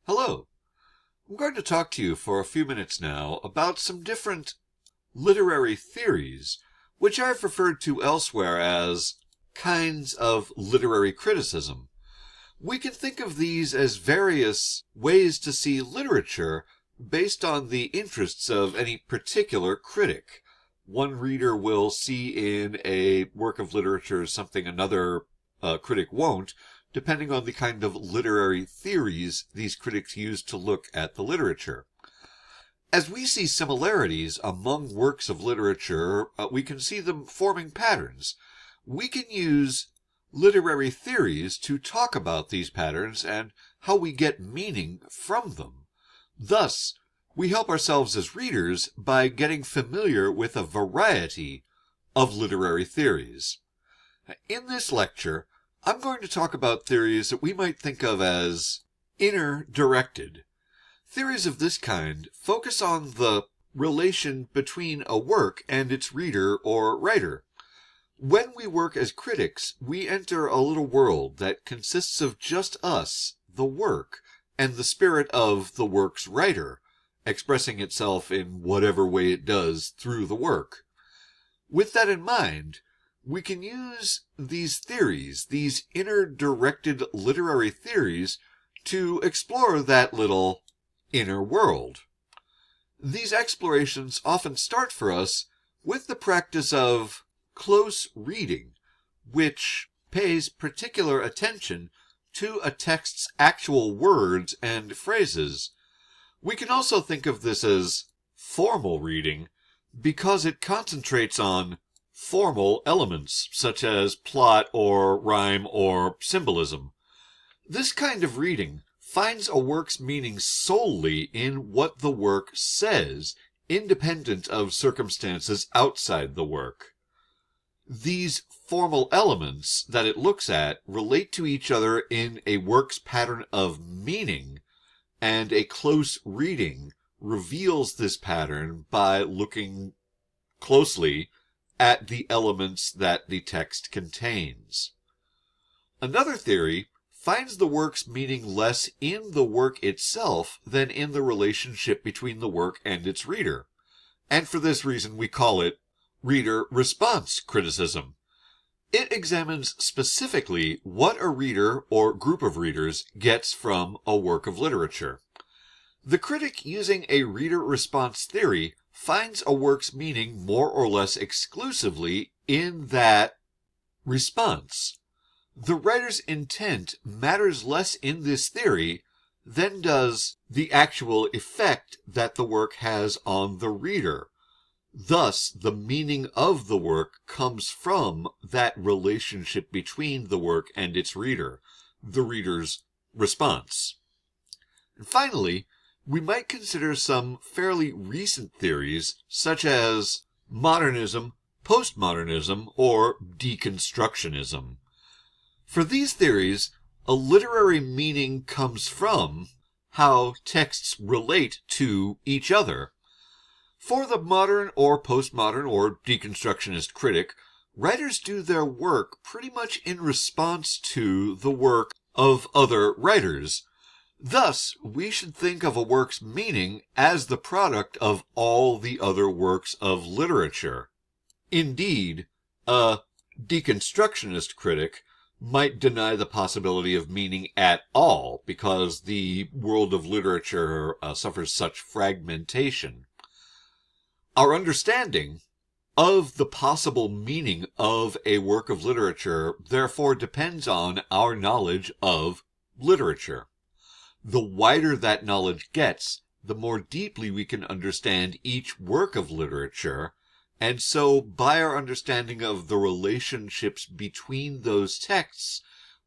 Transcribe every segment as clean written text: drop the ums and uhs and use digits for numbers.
Hello. I'm going to talk to you for a few minutes now about some different literary theories, which I've referred to elsewhere as kinds of literary criticism. We can think of these as various ways to see literature based on the interests of any particular critic. One reader will see in a work of literature something another critic won't, depending on the kind of literary theories these critics use to look at the literature. As we see similarities among works of literature, we can see them forming patterns. We can use literary theories to talk about these patterns and how we get meaning from them. Thus, we help ourselves as readers by getting familiar with a variety of literary theories. In this lecture, I'm going to talk about theories that we might think of as inner-directed. Theories of this kind focus on the relation between a work and its reader or writer. When we work as critics, we enter a little world that consists of just us, the work, and the spirit of the work's writer, expressing itself in whatever way it does through the work. With that in mind, we can use these theories, these inner-directed literary theories, to explore that little inner world. These explorations often start for us with the practice of close reading, which pays particular attention to a text's actual words and phrases. We can also think of this as formal reading because it concentrates on formal elements such as plot or rhyme or symbolism. This kind of reading finds a work's meaning solely in what the work says, independent of circumstances outside the work. These formal elements that it looks at relate to each other in a work's pattern of meaning, and a close reading reveals this pattern by looking closely at the elements that the text contains. Another theory finds the work's meaning less in the work itself than in the relationship between the work and its reader, and for this reason we call it reader response criticism. It examines specifically what a reader or group of readers gets from a work of literature. The critic using a reader response theory finds a work's meaning more or less exclusively in that response. The writer's intent matters less in this theory than does the actual effect that the work has on the reader. Thus, the meaning of the work comes from that relationship between the work and its reader, the reader's response. And finally, we might consider some fairly recent theories, such as modernism, postmodernism, or deconstructionism. For these theories, a literary meaning comes from how texts relate to each other. For the modern or postmodern or deconstructionist critic, writers do their work pretty much in response to the work of other writers. Thus, we should think of a work's meaning as the product of all the other works of literature. Indeed, a deconstructionist critic might deny the possibility of meaning at all because the world of literature suffers such fragmentation. Our understanding of the possible meaning of a work of literature therefore depends on our knowledge of literature. The wider that knowledge gets, the more deeply we can understand each work of literature, and so by our understanding of the relationships between those texts,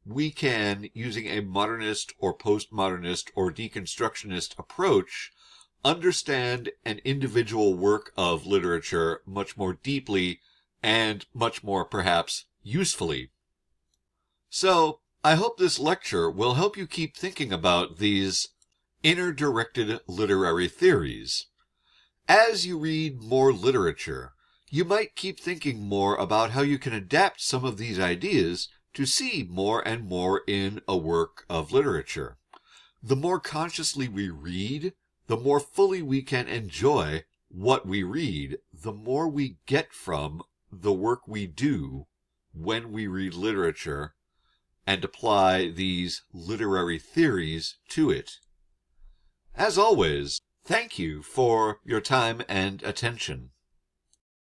we can, using a modernist or postmodernist or deconstructionist approach, understand an individual work of literature much more deeply and much more, perhaps, usefully. So, I hope this lecture will help you keep thinking about these inner-directed literary theories. As you read more literature, you might keep thinking more about how you can adapt some of these ideas to see more and more in a work of literature. the more consciously we read, the more fully we can enjoy what we read, the more we get from the work we do when we read literature and apply these literary theories to it. As always, thank you for your time and attention.